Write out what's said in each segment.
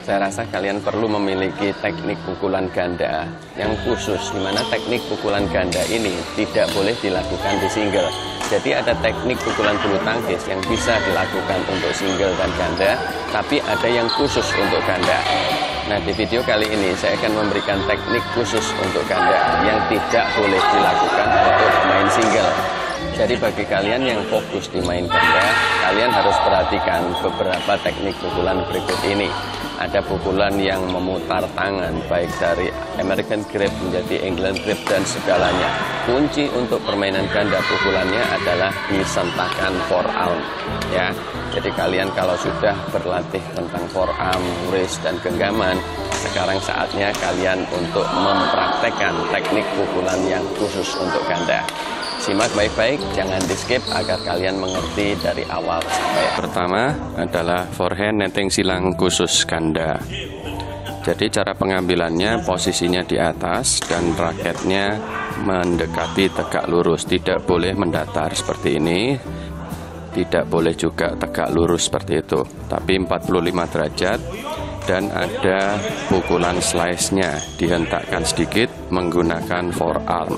Saya rasa kalian perlu memiliki teknik pukulan ganda yang khusus, di mana teknik pukulan ganda ini tidak boleh dilakukan di single. Jadi ada teknik pukulan bulu tangkis yang bisa dilakukan untuk single dan ganda, tapi ada yang khusus untuk ganda. Nah, di video kali ini saya akan memberikan teknik khusus untuk ganda yang tidak boleh dilakukan untuk main single. Jadi bagi kalian yang fokus di main ganda, kalian harus perhatikan beberapa teknik pukulan berikut ini. Ada pukulan yang memutar tangan, baik dari American grip menjadi England grip dan segalanya. Kunci untuk permainan ganda pukulannya adalah disentakan forearm, ya. Jadi kalian kalau sudah berlatih tentang forearm, wrist dan genggaman, sekarang saatnya kalian untuk mempraktekkan teknik pukulan yang khusus untuk ganda. Simak baik-baik, jangan di-skip agar kalian mengerti dari awal sampai akhir. Pertama adalah forehand netting silang khusus ganda. Jadi cara pengambilannya posisinya di atas dan raketnya mendekati tegak lurus. Tidak boleh mendatar seperti ini, tidak boleh juga tegak lurus seperti itu, tapi 45 derajat. Dan ada pukulan slice-nya, dihentakkan sedikit menggunakan forearm.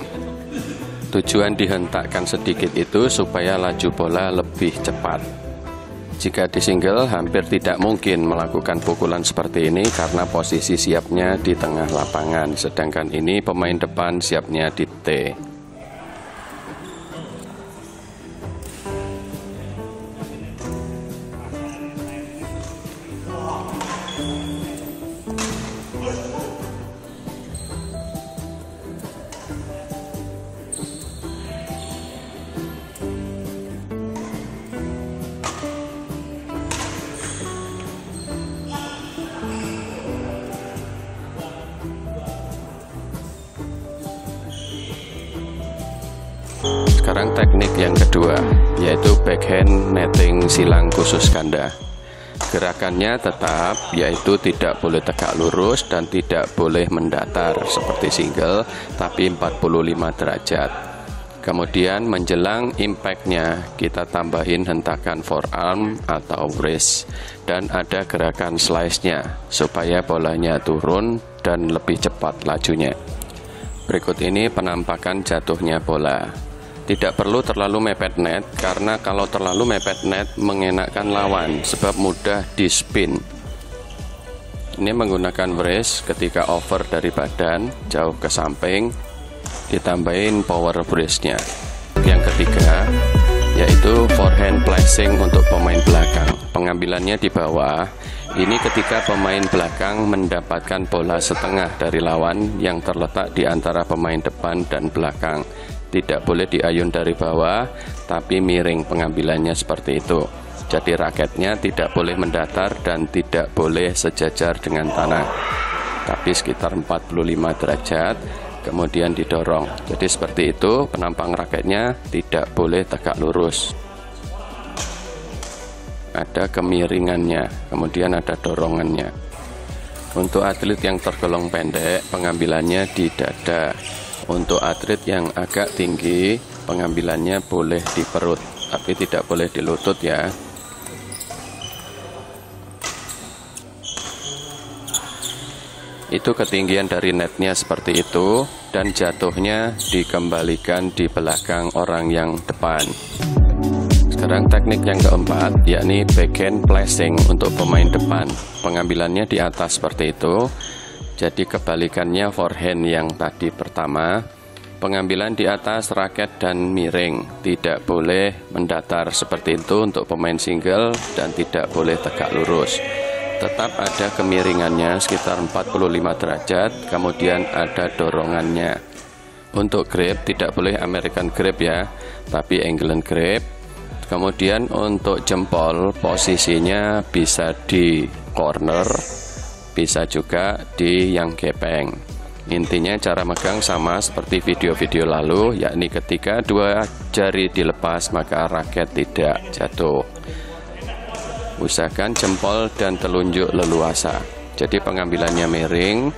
Tujuan dihentakkan sedikit itu supaya laju bola lebih cepat. Jika di single hampir tidak mungkin melakukan pukulan seperti ini karena posisi siapnya di tengah lapangan, sedangkan ini pemain depan siapnya di T. Sekarang teknik yang kedua, yaitu backhand netting silang khusus ganda. Gerakannya tetap, yaitu tidak boleh tegak lurus dan tidak boleh mendatar seperti single, tapi 45 derajat. Kemudian menjelang impactnya kita tambahin hentakan forearm atau wrist, dan ada gerakan slice-nya supaya bolanya turun dan lebih cepat lajunya. Berikut ini penampakan jatuhnya bola. Tidak perlu terlalu mepet net, karena kalau terlalu mepet net mengenakkan lawan sebab mudah di spin. Ini menggunakan wrist ketika over dari badan jauh ke samping, ditambahin power wristnya. Yang ketiga yaitu forehand placing untuk pemain belakang. Pengambilannya di bawah. Ini ketika pemain belakang mendapatkan bola setengah dari lawan yang terletak di antara pemain depan dan belakang. Tidak boleh diayun dari bawah, tapi miring pengambilannya seperti itu. Jadi raketnya tidak boleh mendatar dan tidak boleh sejajar dengan tanah, tapi sekitar 45 derajat, kemudian didorong. Jadi seperti itu penampang raketnya, tidak boleh tegak lurus. Ada kemiringannya, kemudian ada dorongannya. Untuk atlet yang tergolong pendek, pengambilannya di dada. Untuk atlet yang agak tinggi, pengambilannya boleh di perut, tapi tidak boleh di lutut ya. Itu ketinggian dari netnya seperti itu, dan jatuhnya dikembalikan di belakang orang yang depan. Sekarang teknik yang keempat, yakni backhand placing untuk pemain depan. Pengambilannya di atas seperti itu. Jadi kebalikannya forehand yang tadi pertama, pengambilan di atas raket dan miring, tidak boleh mendatar seperti itu untuk pemain single dan tidak boleh tegak lurus. Tetap ada kemiringannya sekitar 45 derajat, kemudian ada dorongannya. Untuk grip tidak boleh American grip ya, tapi England grip. Kemudian untuk jempol posisinya bisa di corner, bisa juga di yang gepeng. Intinya cara megang sama seperti video-video lalu, yakni ketika dua jari dilepas maka raket tidak jatuh. Usahakan jempol dan telunjuk leluasa. Jadi pengambilannya miring,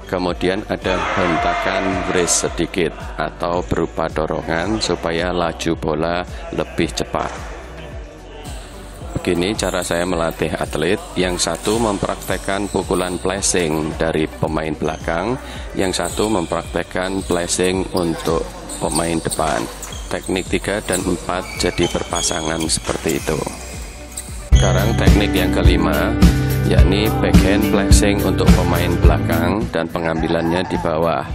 kemudian ada hentakan wrist sedikit atau berupa dorongan supaya laju bola lebih cepat. Begini cara saya melatih atlet. Yang satu mempraktekkan pukulan flashing dari pemain belakang, yang satu mempraktekkan flashing untuk pemain depan. Teknik 3 dan 4 jadi berpasangan seperti itu. Sekarang teknik yang kelima, yakni backhand flashing untuk pemain belakang dan pengambilannya di bawah.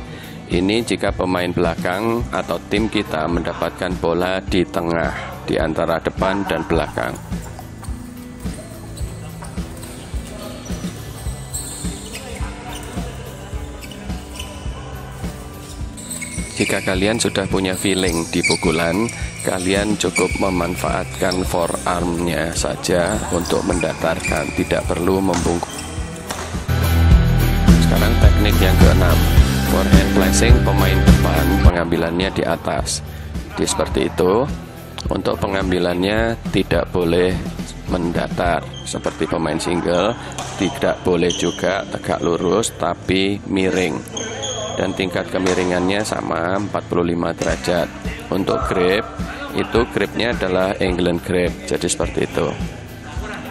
Ini jika pemain belakang atau tim kita mendapatkan bola di tengah, di antara depan dan belakang. Jika kalian sudah punya feeling di pukulan, kalian cukup memanfaatkan forearmnya saja untuk mendatarkan, tidak perlu membungkuk. Sekarang teknik yang keenam, forehand flashing pemain depan, pengambilannya di atas. Jadi seperti itu. Untuk pengambilannya tidak boleh mendatar seperti pemain single, tidak boleh juga tegak lurus tapi miring. Dan tingkat kemiringannya sama 45 derajat. Untuk grip, itu gripnya adalah England grip, jadi seperti itu.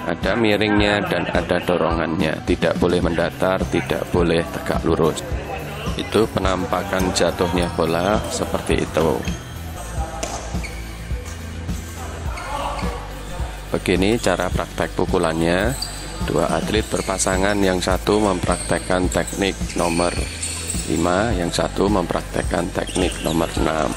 Ada miringnya dan ada dorongannya, tidak boleh mendatar, tidak boleh tegak lurus. Itu penampakan jatuhnya bola seperti itu. Begini cara praktek pukulannya. Dua atlet berpasangan, yang satu mempraktekkan teknik nomor 5, yang satu mempraktekkan teknik nomor 6.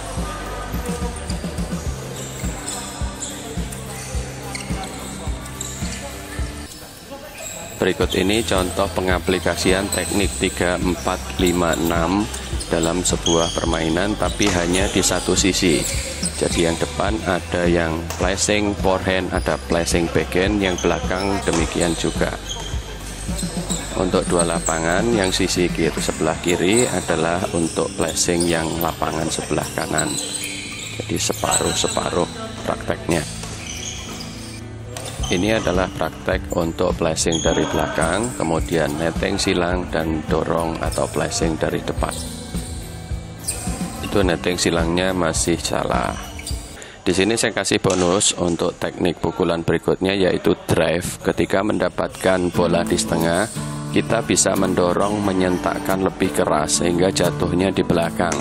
Berikut ini contoh pengaplikasian teknik 3, 4, 5, 6 dalam sebuah permainan, tapi hanya di satu sisi. Jadi yang depan ada yang flashing forehand, ada flashing backhand, yang belakang demikian juga. Untuk dua lapangan, yang sisi kiri sebelah kiri adalah untuk flashing yang lapangan sebelah kanan. Jadi separuh-separuh prakteknya. Ini adalah praktek untuk flashing dari belakang, kemudian netting silang dan dorong atau flashing dari depan. Itu netting silangnya masih salah. Di sini saya kasih bonus untuk teknik pukulan berikutnya, yaitu drive. Ketika mendapatkan bola di setengah, kita bisa mendorong, menyentakkan lebih keras sehingga jatuhnya di belakang.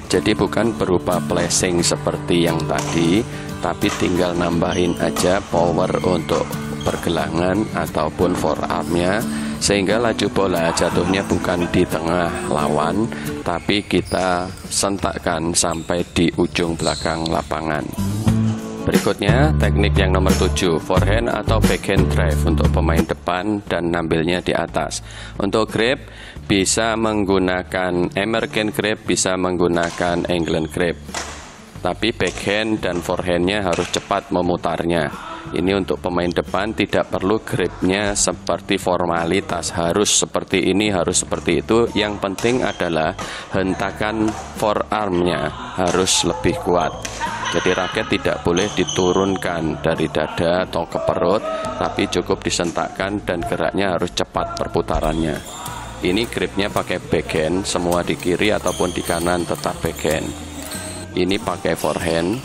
Jadi bukan berupa flashing seperti yang tadi, tapi tinggal nambahin aja power untuk pergelangan ataupun forearmnya, sehingga laju bola jatuhnya bukan di tengah lawan, tapi kita sentakkan sampai di ujung belakang lapangan. Berikutnya teknik yang nomor 7, forehand atau backhand drive untuk pemain depan dan nambilnya di atas. Untuk grip bisa menggunakan American grip, bisa menggunakan England grip. Tapi backhand dan forehandnya harus cepat memutarnya. Ini untuk pemain depan tidak perlu gripnya seperti formalitas, harus seperti ini, harus seperti itu. Yang penting adalah hentakan forearmnya harus lebih kuat. Jadi raket tidak boleh diturunkan dari dada atau ke perut, tapi cukup disentakkan dan geraknya harus cepat perputarannya. Ini gripnya pakai backhand, semua di kiri ataupun di kanan tetap backhand. Ini pakai forehand.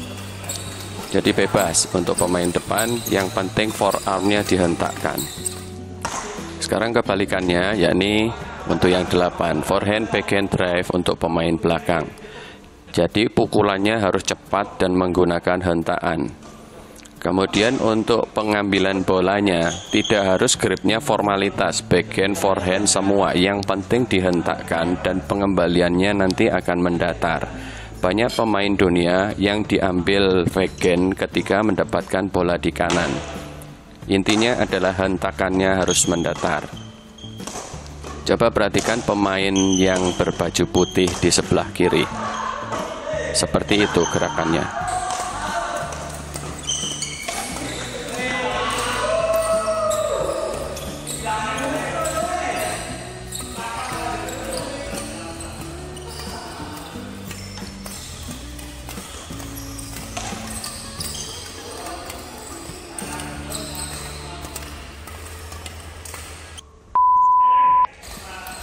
Jadi bebas untuk pemain depan, yang penting forearmnya dihentakkan. Sekarang kebalikannya, yakni untuk yang 8, forehand backhand drive untuk pemain belakang. Jadi pukulannya harus cepat dan menggunakan hentaan. Kemudian untuk pengambilan bolanya tidak harus gripnya formalitas, backhand, forehand semua, yang penting dihentakkan dan pengembaliannya nanti akan mendatar. Banyak pemain dunia yang diambil backhand ketika mendapatkan bola di kanan. Intinya adalah hentakannya harus mendatar. Coba perhatikan pemain yang berbaju putih di sebelah kiri. Seperti itu gerakannya.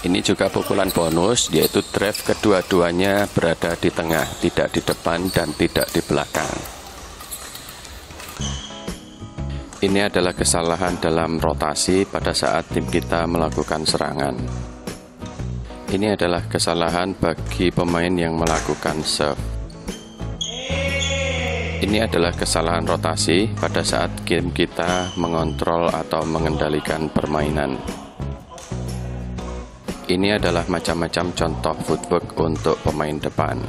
Ini juga pukulan bonus, yaitu drive kedua-duanya berada di tengah, tidak di depan dan tidak di belakang. Ini adalah kesalahan dalam rotasi pada saat tim kita melakukan serangan. Ini adalah kesalahan bagi pemain yang melakukan serve. Ini adalah kesalahan rotasi pada saat game kita mengontrol atau mengendalikan permainan. Ini adalah macam-macam contoh footwork untuk pemain depan.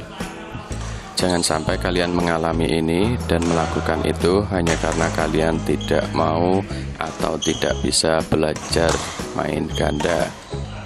Jangan sampai kalian mengalami ini dan melakukan itu hanya karena kalian tidak mau atau tidak bisa belajar main ganda.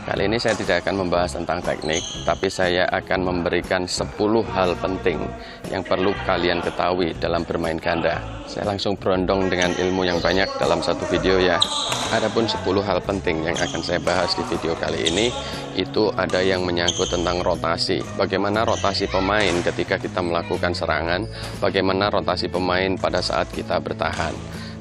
Kali ini saya tidak akan membahas tentang teknik, tapi saya akan memberikan 10 hal penting yang perlu kalian ketahui dalam bermain ganda. Saya langsung berondong dengan ilmu yang banyak dalam satu video ya. Adapun 10 hal penting yang akan saya bahas di video kali ini, itu ada yang menyangkut tentang rotasi. Bagaimana rotasi pemain ketika kita melakukan serangan, bagaimana rotasi pemain pada saat kita bertahan.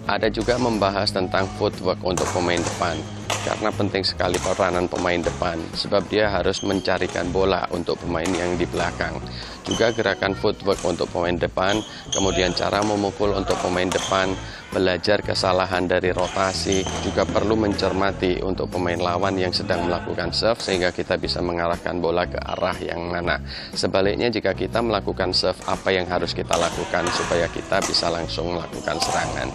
Ada juga membahas tentang footwork untuk pemain depan, karena penting sekali peranan pemain depan, sebab dia harus mencarikan bola untuk pemain yang di belakang. Juga gerakan footwork untuk pemain depan, kemudian cara memukul untuk pemain depan, belajar kesalahan dari rotasi, juga perlu mencermati untuk pemain lawan yang sedang melakukan serve, sehingga kita bisa mengarahkan bola ke arah yang mana. Sebaliknya jika kita melakukan serve, apa yang harus kita lakukan supaya kita bisa langsung melakukan serangan.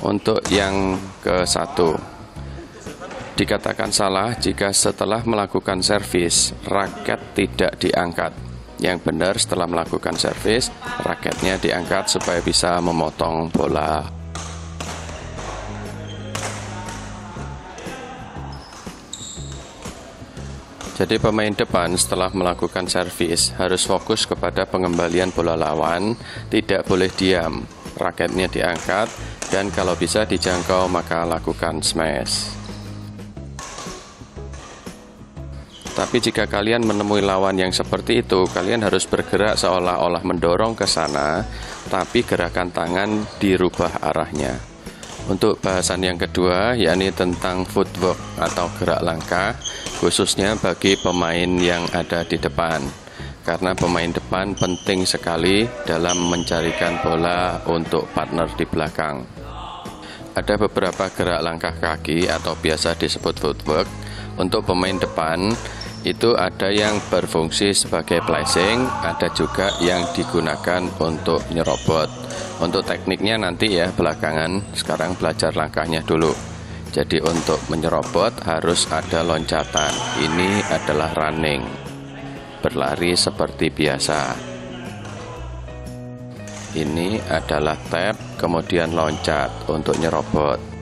Untuk yang ke-1, dikatakan salah jika setelah melakukan servis, raket tidak diangkat. Yang benar setelah melakukan servis, raketnya diangkat supaya bisa memotong bola. Jadi pemain depan setelah melakukan servis harus fokus kepada pengembalian bola lawan, tidak boleh diam. Raketnya diangkat dan kalau bisa dijangkau maka lakukan smash. Tapi jika kalian menemui lawan yang seperti itu, kalian harus bergerak seolah-olah mendorong ke sana, tapi gerakan tangan dirubah arahnya. Untuk bahasan yang kedua, yakni tentang footwork atau gerak langkah, khususnya bagi pemain yang ada di depan. Karena pemain depan penting sekali dalam mencarikan bola untuk partner di belakang. Ada beberapa gerak langkah kaki atau biasa disebut footwork. Untuk pemain depan, itu ada yang berfungsi sebagai placing, ada juga yang digunakan untuk nyerobot. Untuk tekniknya nanti ya belakangan, sekarang belajar langkahnya dulu. Jadi untuk menyerobot harus ada loncatan. Ini adalah running, berlari seperti biasa. Ini adalah tap, kemudian loncat untuk nyerobot.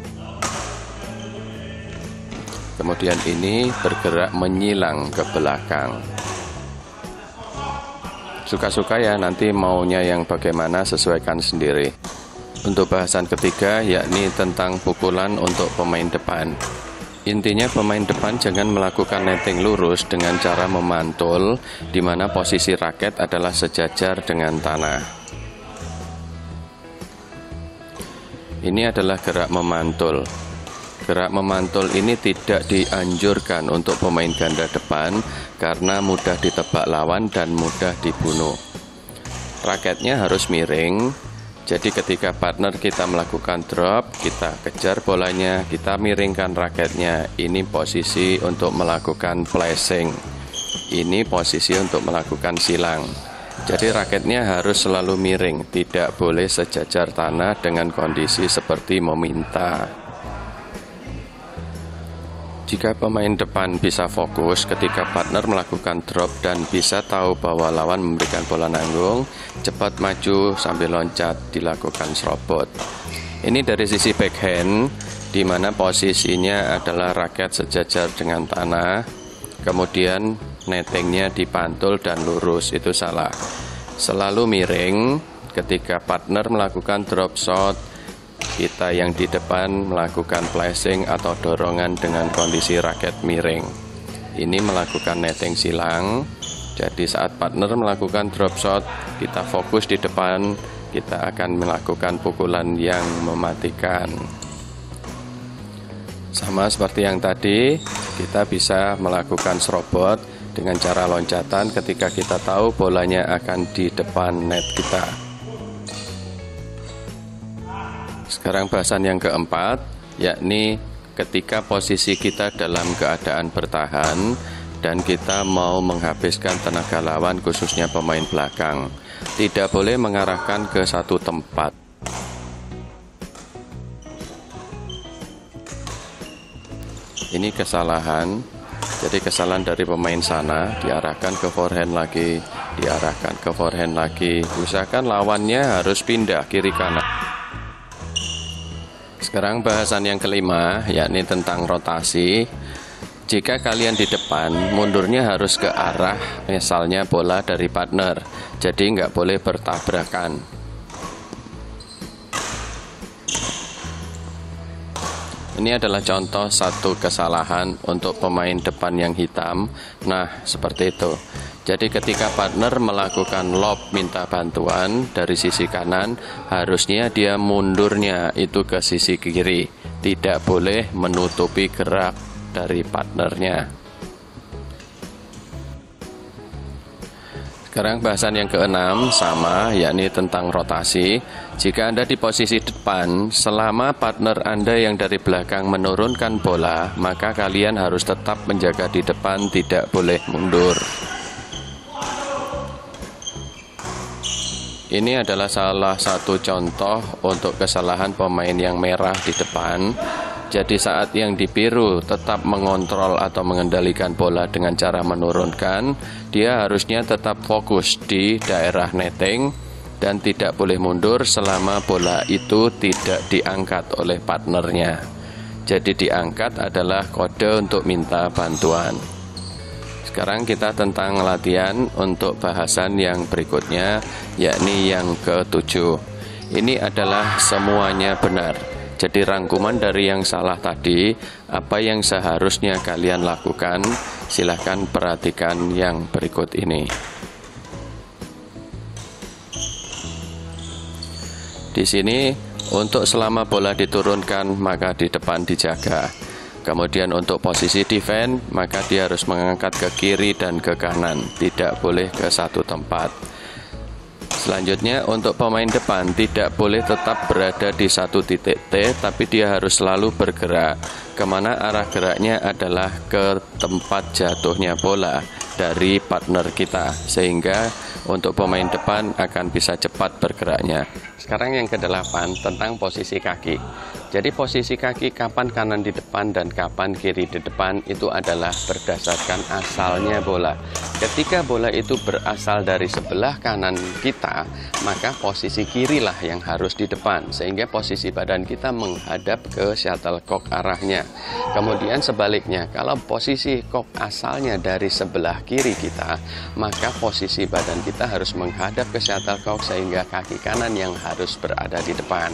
Kemudian ini bergerak menyilang ke belakang. Suka-suka ya, nanti maunya yang bagaimana sesuaikan sendiri. Untuk bahasan ketiga yakni tentang pukulan untuk pemain depan. Intinya pemain depan jangan melakukan netting lurus dengan cara memantul, di mana posisi raket adalah sejajar dengan tanah. Ini adalah gerak memantul. Gerak memantul ini tidak dianjurkan untuk pemain ganda depan karena mudah ditebak lawan dan mudah dibunuh. Raketnya harus miring. Jadi ketika partner kita melakukan drop, kita kejar bolanya, kita miringkan raketnya. Ini posisi untuk melakukan placing. Ini posisi untuk melakukan silang. Jadi raketnya harus selalu miring, tidak boleh sejajar tanah dengan kondisi seperti meminta. Jika pemain depan bisa fokus ketika partner melakukan drop dan bisa tahu bahwa lawan memberikan bola nanggung, cepat maju sambil loncat dilakukan serobot. Ini dari sisi backhand, di mana posisinya adalah raket sejajar dengan tanah, kemudian nettingnya dipantul dan lurus, itu salah. Selalu miring. Ketika partner melakukan drop shot, kita yang di depan melakukan placing atau dorongan dengan kondisi raket miring. Ini melakukan netting silang. Jadi saat partner melakukan drop shot, kita fokus di depan, kita akan melakukan pukulan yang mematikan. Sama seperti yang tadi, kita bisa melakukan serobot dengan cara loncatan ketika kita tahu bolanya akan di depan net kita. Sekarang bahasan yang keempat, yakni ketika posisi kita dalam keadaan bertahan dan kita mau menghabiskan tenaga lawan, khususnya pemain belakang, tidak boleh mengarahkan ke satu tempat. Ini kesalahan. Jadi kesalahan dari pemain sana, diarahkan ke forehand lagi, diarahkan ke forehand lagi. Usahakan lawannya harus pindah kiri kanan. Sekarang bahasan yang kelima, yakni tentang rotasi. Jika kalian di depan, mundurnya harus ke arah misalnya bola dari partner. Jadi nggak boleh bertabrakan. Ini adalah contoh satu kesalahan untuk pemain depan yang hitam. Nah, seperti itu. Jadi ketika partner melakukan lob minta bantuan dari sisi kanan, harusnya dia mundurnya itu ke sisi kiri. Tidak boleh menutupi gerak dari partnernya. Sekarang bahasan yang keenam sama, yakni tentang rotasi. Jika Anda di posisi depan, selama partner Anda yang dari belakang menurunkan bola, maka kalian harus tetap menjaga di depan, tidak boleh mundur. Ini adalah salah satu contoh untuk kesalahan pemain yang merah di depan. Jadi saat yang di biru tetap mengontrol atau mengendalikan bola dengan cara menurunkan, dia harusnya tetap fokus di daerah netting dan tidak boleh mundur selama bola itu tidak diangkat oleh partnernya. Jadi diangkat adalah kode untuk minta bantuan. Sekarang kita tentang latihan untuk bahasan yang berikutnya, yakni yang ke-7. Ini adalah semuanya benar. Jadi rangkuman dari yang salah tadi, apa yang seharusnya kalian lakukan, silahkan perhatikan yang berikut ini. Di sini, untuk selama bola diturunkan, maka di depan dijaga. Kemudian untuk posisi defense, maka dia harus mengangkat ke kiri dan ke kanan, tidak boleh ke satu tempat. Selanjutnya untuk pemain depan tidak boleh tetap berada di satu titik T, tapi dia harus selalu bergerak. Kemana arah geraknya adalah ke tempat jatuhnya bola dari partner kita, sehingga untuk pemain depan akan bisa cepat bergeraknya. Sekarang yang ke-8 tentang posisi kaki. Jadi posisi kaki kapan kanan di depan dan kapan kiri di depan itu adalah berdasarkan asalnya bola. Ketika bola itu berasal dari sebelah kanan kita, maka posisi kirilah yang harus di depan, sehingga posisi badan kita menghadap ke shuttlecock arahnya. Kemudian sebaliknya, kalau posisi kok asalnya dari sebelah kiri kita, maka posisi badan kita harus menghadap ke shuttlecock sehingga kaki kanan yang harus berada di depan.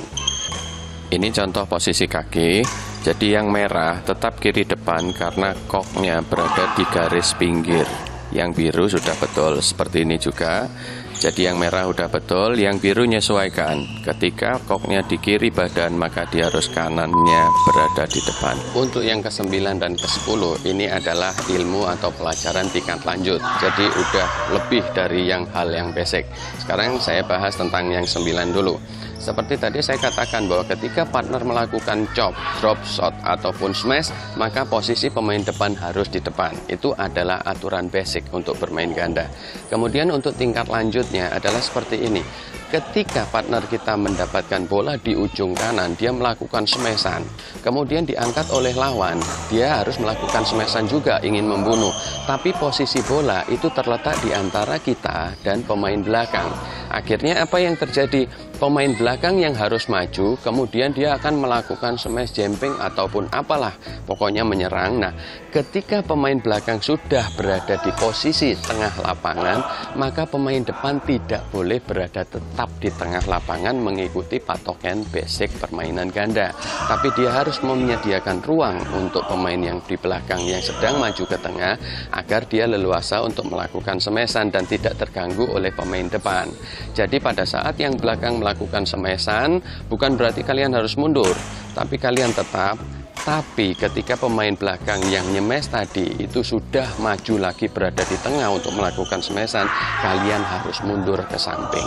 Ini contoh posisi kaki. Jadi yang merah tetap kiri depan karena koknya berada di garis pinggir. Yang biru sudah betul, seperti ini juga. Jadi yang merah udah betul, yang biru nyesuaikan. Ketika koknya di kiri badan, maka dia harus kanannya berada di depan. Untuk yang ke-9 dan ke-10, ini adalah ilmu atau pelajaran tingkat lanjut. Jadi udah lebih dari hal yang basic. Sekarang saya bahas tentang yang 9 dulu. Seperti tadi saya katakan bahwa ketika partner melakukan chop, drop shot, ataupun smash, maka posisi pemain depan harus di depan. Itu adalah aturan basic untuk bermain ganda. Kemudian untuk tingkat lanjutnya adalah seperti ini. Ketika partner kita mendapatkan bola di ujung kanan, dia melakukan smashan. Kemudian diangkat oleh lawan, dia harus melakukan smashan juga, ingin membunuh. Tapi posisi bola itu terletak di antara kita dan pemain belakang. Akhirnya apa yang terjadi? Pemain belakang yang harus maju, kemudian dia akan melakukan smash jumping ataupun apalah, pokoknya menyerang. Nah, ketika pemain belakang sudah berada di posisi tengah lapangan, maka pemain depan tidak boleh berada tetap di tengah lapangan mengikuti patokan basic permainan ganda. Tapi dia harus menyediakan ruang untuk pemain yang di belakang yang sedang maju ke tengah, agar dia leluasa untuk melakukan smashan dan tidak terganggu oleh pemain depan. Jadi pada saat yang belakang melakukan smashan, bukan berarti kalian harus mundur, tapi kalian tetap. Tapi ketika pemain belakang yang nyemes tadi itu sudah maju lagi berada di tengah untuk melakukan smashan, kalian harus mundur ke samping.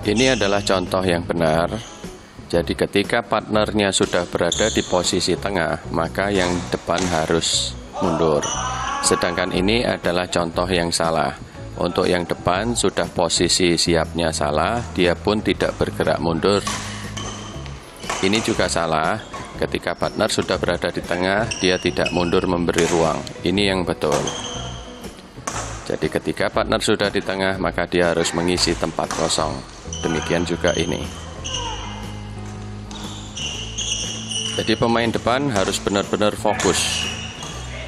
Ini adalah contoh yang benar. Jadi ketika partnernya sudah berada di posisi tengah, maka yang depan harus mundur. Sedangkan ini adalah contoh yang salah. Untuk yang depan sudah posisi siapnya salah, dia pun tidak bergerak mundur. Ini juga salah. Ketika partner sudah berada di tengah, dia tidak mundur memberi ruang. Ini yang betul. Jadi ketika partner sudah di tengah, maka dia harus mengisi tempat kosong. Demikian juga ini. Jadi pemain depan harus benar-benar fokus.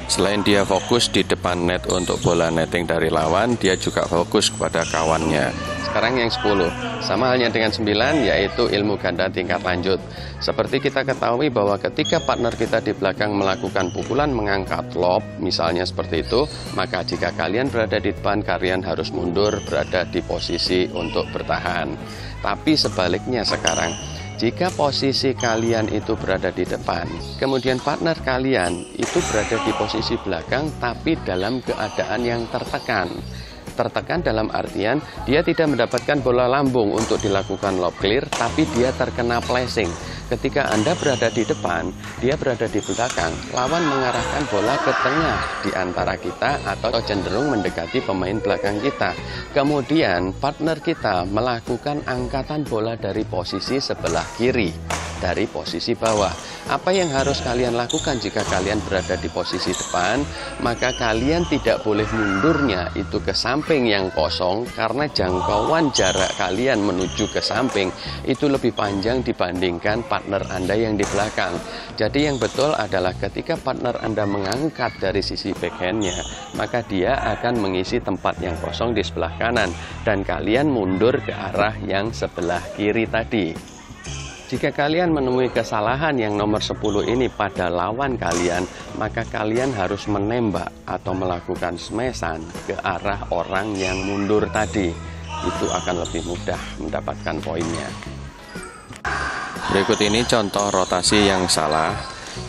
Selain dia fokus di depan net untuk bola netting dari lawan, dia juga fokus kepada kawannya. Sekarang yang 10, sama halnya dengan 9, yaitu ilmu ganda tingkat lanjut. Seperti kita ketahui bahwa ketika partner kita di belakang melakukan pukulan mengangkat lob, misalnya seperti itu, maka jika kalian berada di depan, kalian harus mundur berada di posisi untuk bertahan. Tapi sebaliknya sekarang, jika posisi kalian itu berada di depan, kemudian partner kalian itu berada di posisi belakang tapi dalam keadaan yang tertekan. Tertekan dalam artian dia tidak mendapatkan bola lambung untuk dilakukan lob clear, tapi dia terkena flashing. Ketika Anda berada di depan, dia berada di belakang, lawan mengarahkan bola ke tengah di antara kita atau cenderung mendekati pemain belakang kita. Kemudian partner kita melakukan angkatan bola dari posisi sebelah kiri, dari posisi bawah. Apa yang harus kalian lakukan jika kalian berada di posisi depan? Maka kalian tidak boleh mundurnya itu ke samping yang kosong, karena jangkauan jarak kalian menuju ke samping itu lebih panjang dibandingkan partner Anda yang di belakang. Jadi yang betul adalah ketika partner Anda mengangkat dari sisi backhandnya, maka dia akan mengisi tempat yang kosong di sebelah kanan dan kalian mundur ke arah yang sebelah kiri tadi. Jika kalian menemui kesalahan yang nomor 10 ini pada lawan kalian, maka kalian harus menembak atau melakukan smashan ke arah orang yang mundur tadi. Itu akan lebih mudah mendapatkan poinnya. Berikut ini contoh rotasi yang salah.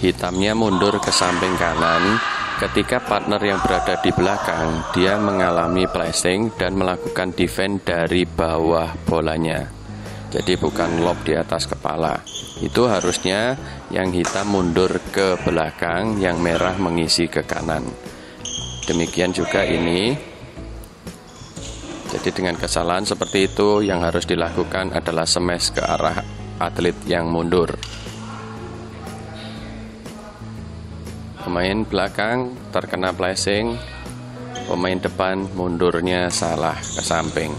Hitamnya mundur ke samping kanan. Ketika partner yang berada di belakang, dia mengalami flashing dan melakukan defense dari bawah bolanya. Jadi bukan lob di atas kepala. Itu harusnya yang hitam mundur ke belakang, yang merah mengisi ke kanan. Demikian juga ini. Jadi dengan kesalahan seperti itu, yang harus dilakukan adalah smash ke arah atlet yang mundur. Pemain belakang terkena flashing, pemain depan mundurnya salah ke samping.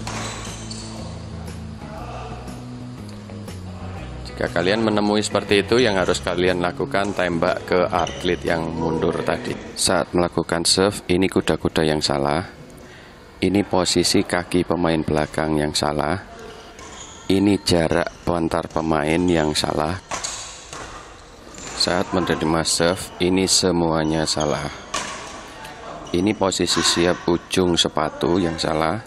Jika kalian menemui seperti itu, yang harus kalian lakukan tembak ke atlet yang mundur tadi. Saat melakukan serve, ini kuda-kuda yang salah. Ini posisi kaki pemain belakang yang salah. Ini jarak antar pemain yang salah. Saat menerima serve, ini semuanya salah. Ini posisi siap ujung sepatu yang salah.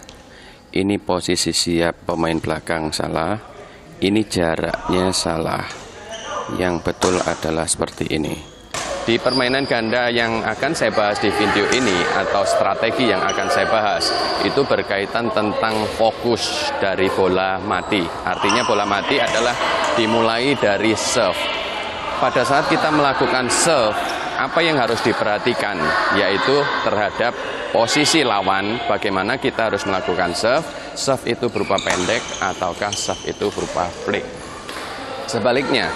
Ini posisi siap pemain belakang salah. Ini jaraknya salah. Yang betul adalah seperti ini. Di permainan ganda yang akan saya bahas di video ini, atau strategi yang akan saya bahas, itu berkaitan tentang fokus dari bola mati. Artinya bola mati adalah dimulai dari serve. Pada saat kita melakukan serve, apa yang harus diperhatikan? Yaitu terhadap posisi lawan, bagaimana kita harus melakukan serve. Serve itu berupa pendek ataukah serve itu berupa flick. Sebaliknya,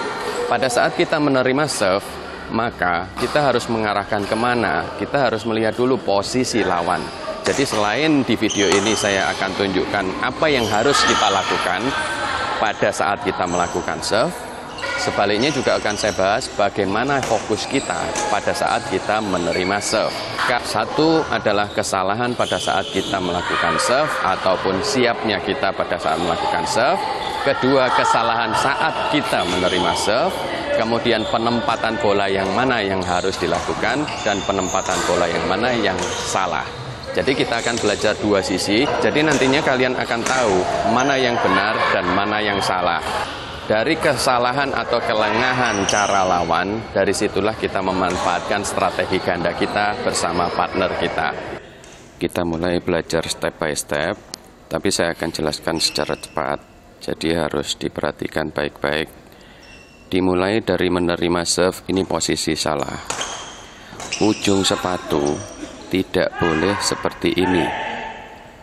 pada saat kita menerima serve, maka kita harus mengarahkan kemana? Kita harus melihat dulu posisi lawan. Jadi selain di video ini saya akan tunjukkan apa yang harus kita lakukan pada saat kita melakukan serve, sebaliknya juga akan saya bahas bagaimana fokus kita pada saat kita menerima serve. Satu adalah kesalahan pada saat kita melakukan serve ataupun siapnya kita pada saat melakukan serve. Kedua, kesalahan saat kita menerima serve. Kemudian penempatan bola yang mana yang harus dilakukan dan penempatan bola yang mana yang salah. Jadi kita akan belajar dua sisi. Jadi nantinya kalian akan tahu mana yang benar dan mana yang salah. Dari kesalahan atau kelengahan cara lawan, dari situlah kita memanfaatkan strategi ganda kita bersama partner kita. Kita mulai belajar step by step, tapi saya akan jelaskan secara cepat. Jadi harus diperhatikan baik-baik. Dimulai dari menerima serve, ini posisi salah. Ujung sepatu tidak boleh seperti ini.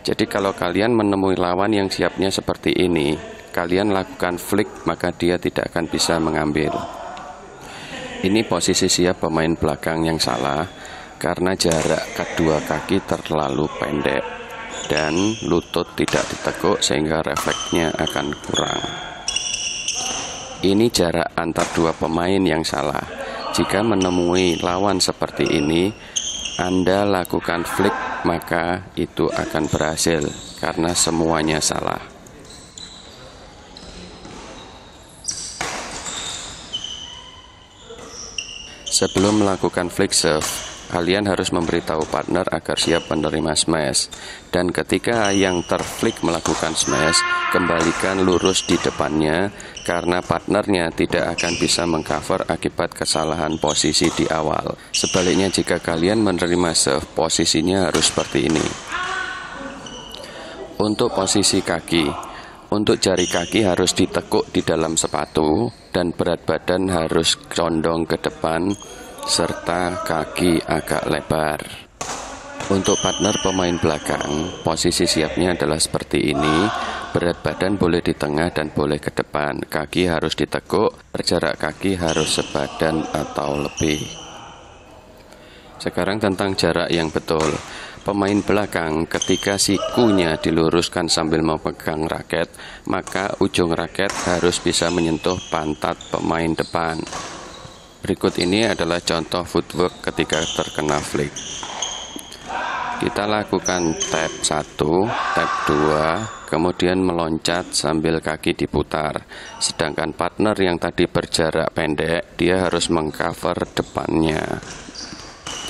Jadi kalau kalian menemui lawan yang siapnya seperti ini, kalian lakukan flick, maka dia tidak akan bisa mengambil. Ini posisi siap pemain belakang yang salah, karena jarak kedua kaki terlalu pendek dan lutut tidak ditekuk sehingga refleksnya akan kurang. Ini jarak antar dua pemain yang salah. Jika menemui lawan seperti ini, Anda lakukan flick, maka itu akan berhasil karena semuanya salah. Sebelum melakukan flick serve, kalian harus memberitahu partner agar siap menerima smash. Dan ketika yang terflick melakukan smash, kembalikan lurus di depannya karena partnernya tidak akan bisa mengcover akibat kesalahan posisi di awal. Sebaliknya, jika kalian menerima serve, posisinya harus seperti ini. Untuk posisi kaki, untuk jari kaki harus ditekuk di dalam sepatu dan berat badan harus condong ke depan serta kaki agak lebar. Untuk partner pemain belakang, posisi siapnya adalah seperti ini. Berat badan boleh di tengah dan boleh ke depan. Kaki harus ditekuk, jarak kaki harus sebadan atau lebih. Sekarang tentang jarak yang betul. Pemain belakang ketika sikunya diluruskan sambil memegang raket, maka ujung raket harus bisa menyentuh pantat pemain depan. Berikut ini adalah contoh footwork ketika terkena flick. Kita lakukan tap 1, tap 2, kemudian meloncat sambil kaki diputar. Sedangkan partner yang tadi berjarak pendek, dia harus mengcover depannya.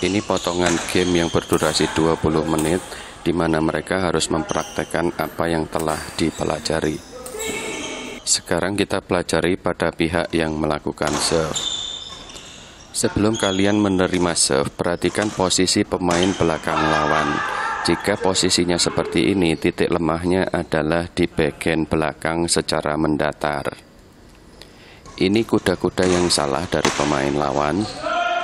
Ini potongan game yang berdurasi 20 menit, di mana mereka harus mempraktekkan apa yang telah dipelajari. Sekarang kita pelajari pada pihak yang melakukan serve. Sebelum kalian menerima serve, perhatikan posisi pemain belakang lawan. Jika posisinya seperti ini, titik lemahnya adalah di bagian belakang secara mendatar. Ini kuda-kuda yang salah dari pemain lawan.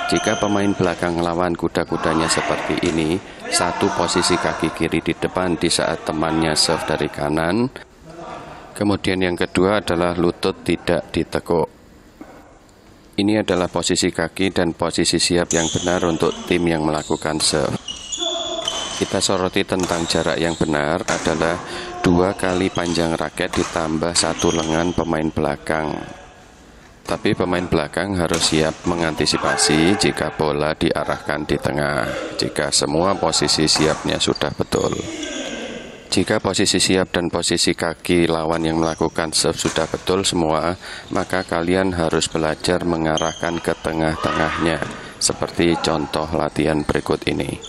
Jika pemain belakang lawan kuda-kudanya seperti ini, satu posisi kaki kiri di depan di saat temannya serve dari kanan. Kemudian yang kedua adalah lutut tidak ditekuk. Ini adalah posisi kaki dan posisi siap yang benar untuk tim yang melakukan serve. Kita soroti tentang jarak yang benar adalah 2 kali panjang raket ditambah 1 lengan pemain belakang. Tapi pemain belakang harus siap mengantisipasi jika bola diarahkan di tengah, jika semua posisi siapnya sudah betul. Jika posisi siap dan posisi kaki lawan yang melakukan serve sudah betul semua, maka kalian harus belajar mengarahkan ke tengah-tengahnya, seperti contoh latihan berikut ini.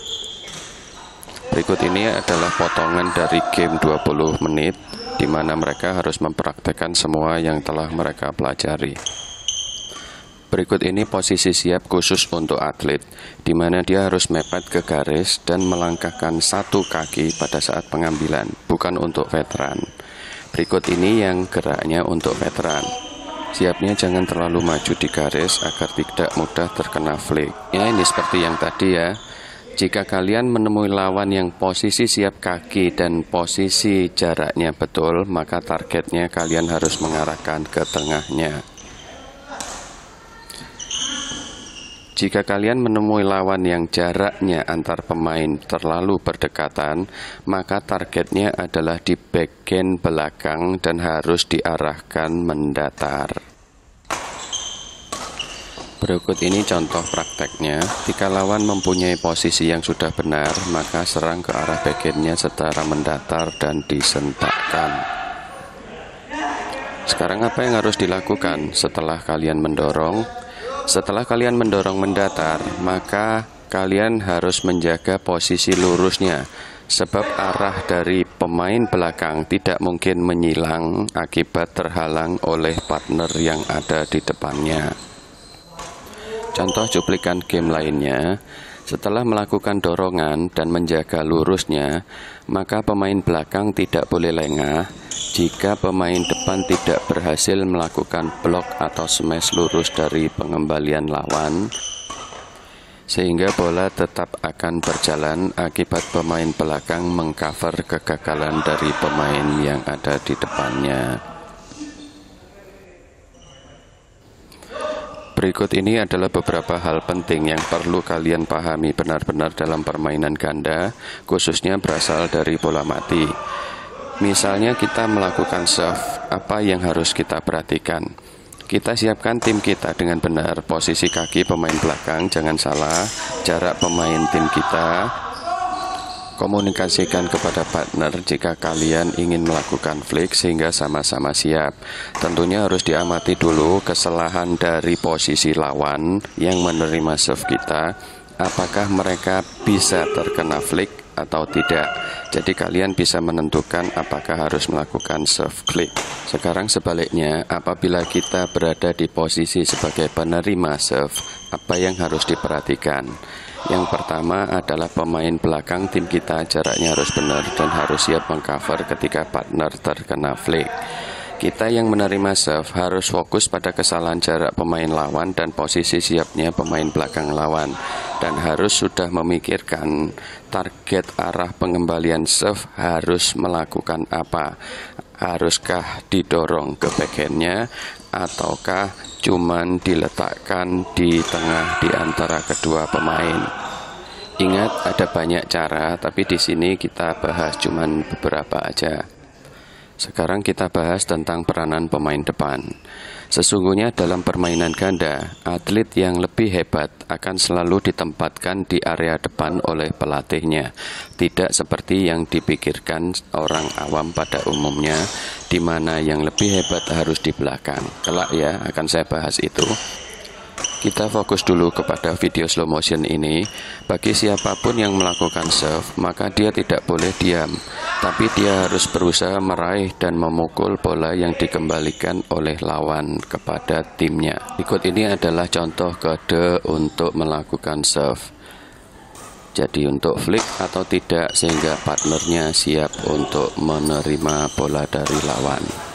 Berikut ini adalah potongan dari game 20 menit, di mana mereka harus mempraktekkan semua yang telah mereka pelajari. Berikut ini posisi siap khusus untuk atlet, di mana dia harus mepet ke garis dan melangkahkan 1 kaki pada saat pengambilan, bukan untuk veteran. Berikut ini yang geraknya untuk veteran. Siapnya jangan terlalu maju di garis agar tidak mudah terkena flick. Ya, ini seperti yang tadi ya. Jika kalian menemui lawan yang posisi siap kaki dan posisi jaraknya betul, maka targetnya kalian harus mengarahkan ke tengahnya. Jika kalian menemui lawan yang jaraknya antar pemain terlalu berdekatan, maka targetnya adalah di bagian belakang dan harus diarahkan mendatar. Berikut ini contoh prakteknya. Jika lawan mempunyai posisi yang sudah benar, maka serang ke arah bagiannya secara mendatar dan disentakkan. Sekarang apa yang harus dilakukan setelah kalian mendorong? Setelah kalian mendorong mendatar, maka kalian harus menjaga posisi lurusnya, sebab arah dari pemain belakang tidak mungkin menyilang akibat terhalang oleh partner yang ada di depannya. Contoh cuplikan game lainnya, setelah melakukan dorongan dan menjaga lurusnya, maka pemain belakang tidak boleh lengah Jika pemain depan tidak berhasil melakukan blok atau smash lurus dari pengembalian lawan, sehingga bola tetap akan berjalan akibat pemain belakang mengcover kegagalan dari pemain yang ada di depannya. Berikut ini adalah beberapa hal penting yang perlu kalian pahami benar-benar dalam permainan ganda, khususnya berasal dari bola mati. Misalnya kita melakukan serve, apa yang harus kita perhatikan? Kita siapkan tim kita dengan benar, posisi kaki pemain belakang, jangan salah, jarak pemain tim kita. Komunikasikan kepada partner jika kalian ingin melakukan flick sehingga sama-sama siap. Tentunya harus diamati dulu kesalahan dari posisi lawan yang menerima serve kita. Apakah mereka bisa terkena flick atau tidak? Jadi kalian bisa menentukan apakah harus melakukan serve flick. Sekarang sebaliknya, apabila kita berada di posisi sebagai penerima serve, apa yang harus diperhatikan? Yang pertama adalah pemain belakang tim kita jaraknya harus benar dan harus siap mengcover ketika partner terkena flick. Kita yang menerima serve harus fokus pada kesalahan jarak pemain lawan dan posisi siapnya pemain belakang lawan, dan harus sudah memikirkan target arah pengembalian serve harus melakukan apa. Haruskah didorong ke backhandnya ataukah cuman diletakkan di tengah di antara kedua pemain? Ingat, ada banyak cara, tapi di sini kita bahas cuman beberapa aja. Sekarang kita bahas tentang peranan pemain depan. Sesungguhnya dalam permainan ganda, atlet yang lebih hebat akan selalu ditempatkan di area depan oleh pelatihnya. Tidak seperti yang dipikirkan orang awam pada umumnya, di mana yang lebih hebat harus di belakang. Kelak ya, akan saya bahas itu. Kita fokus dulu kepada video slow motion ini. Bagi siapapun yang melakukan serve, maka dia tidak boleh diam, tapi dia harus berusaha meraih dan memukul bola yang dikembalikan oleh lawan kepada timnya. Berikut ini adalah contoh kode untuk melakukan serve. Jadi untuk flick atau tidak sehingga partnernya siap untuk menerima bola dari lawan.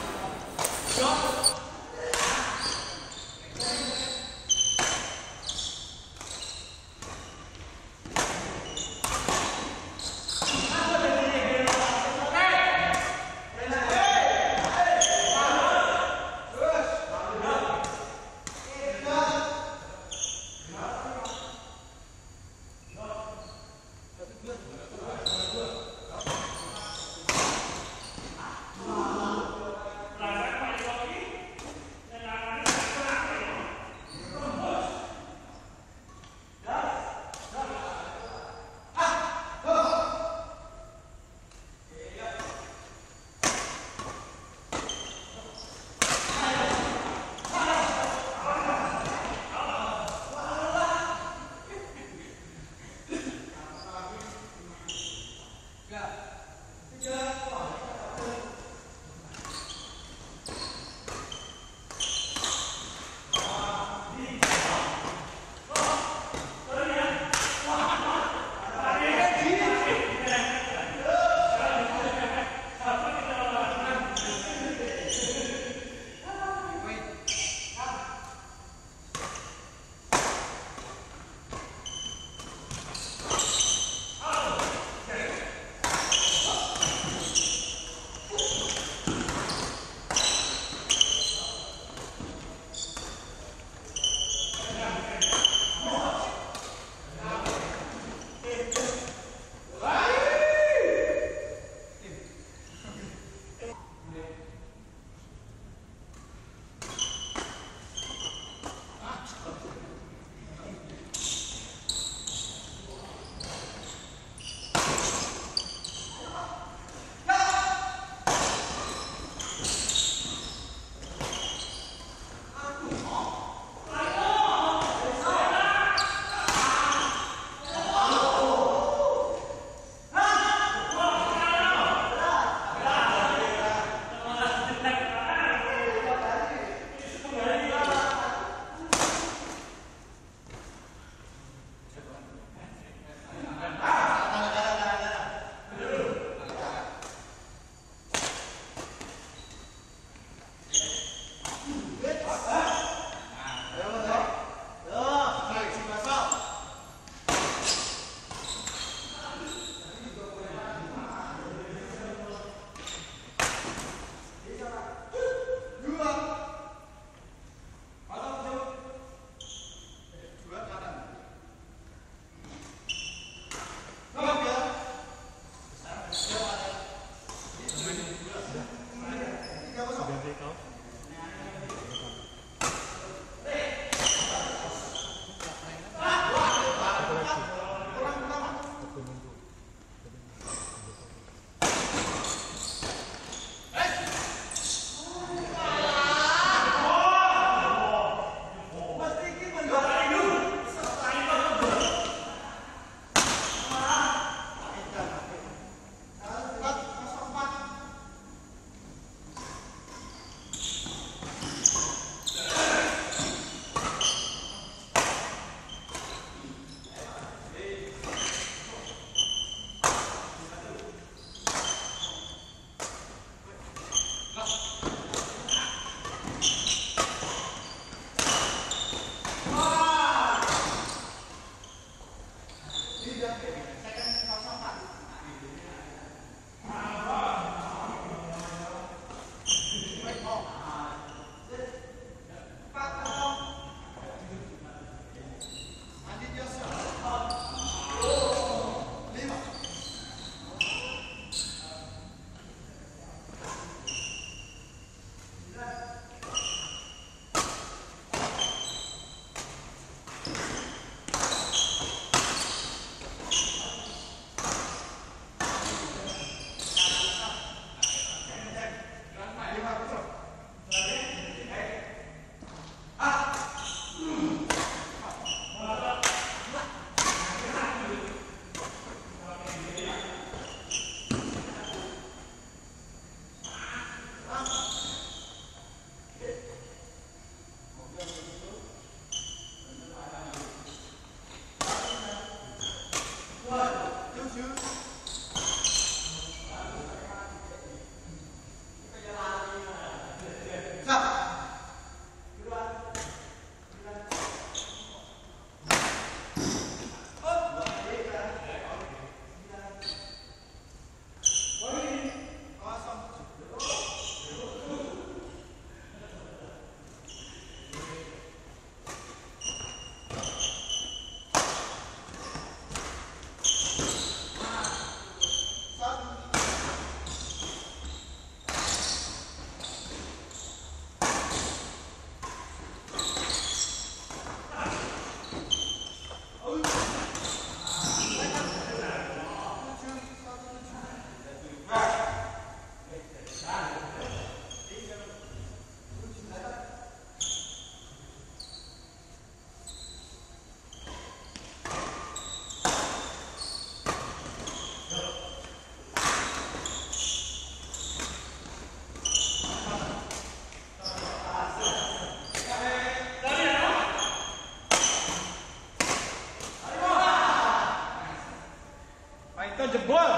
jebol.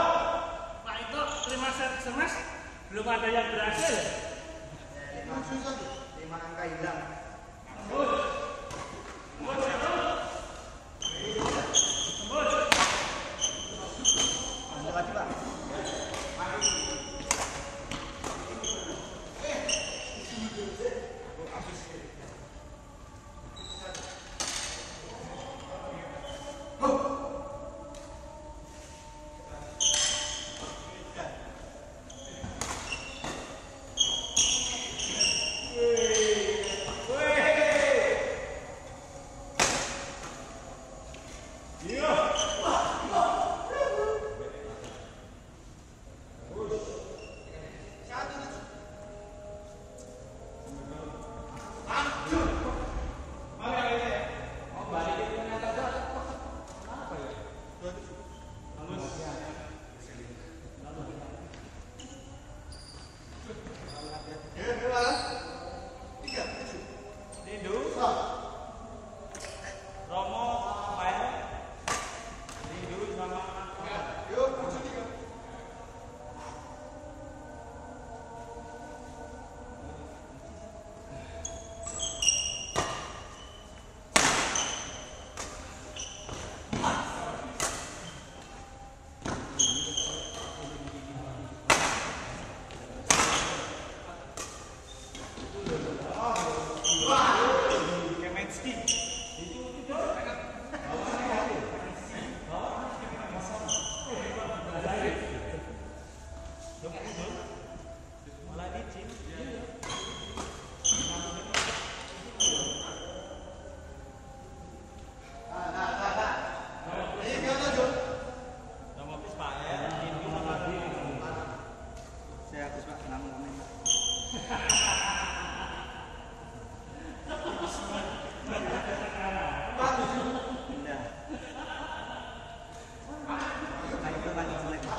Pak itu terima SMS belum ada yang berhasil. 5 angka hilang. Lagi, Pak.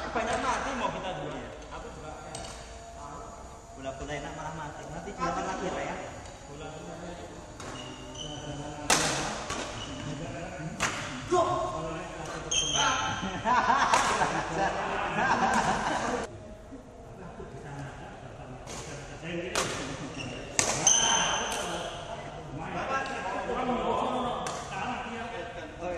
Banyak mati mau kita dulu ya. Aku juga bola-bola enak malah mati. Nanti dilakukan lagi ya, Pak ya. Oh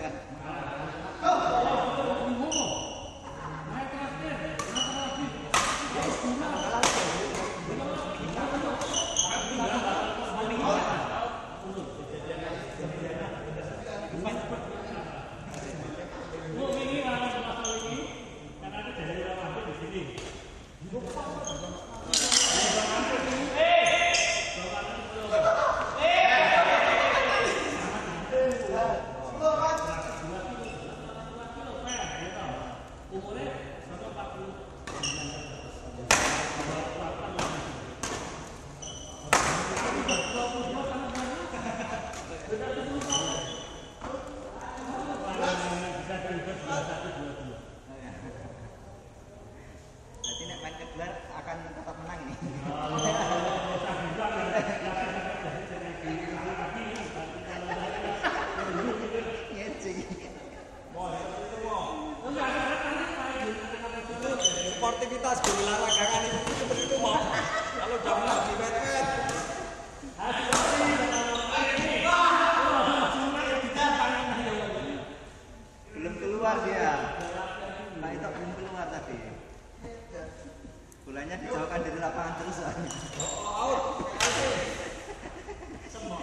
ya. Berarti nek main kegelar akan tetap menang ini. Sportivitas berolahraga itu seperti itu mau. Kalau jam 6 di wet-wet. Belum keluar dia. Pak itu belum keluar tadi. Bolanya dijauhkan dari lapangan terus soalnya. Semua.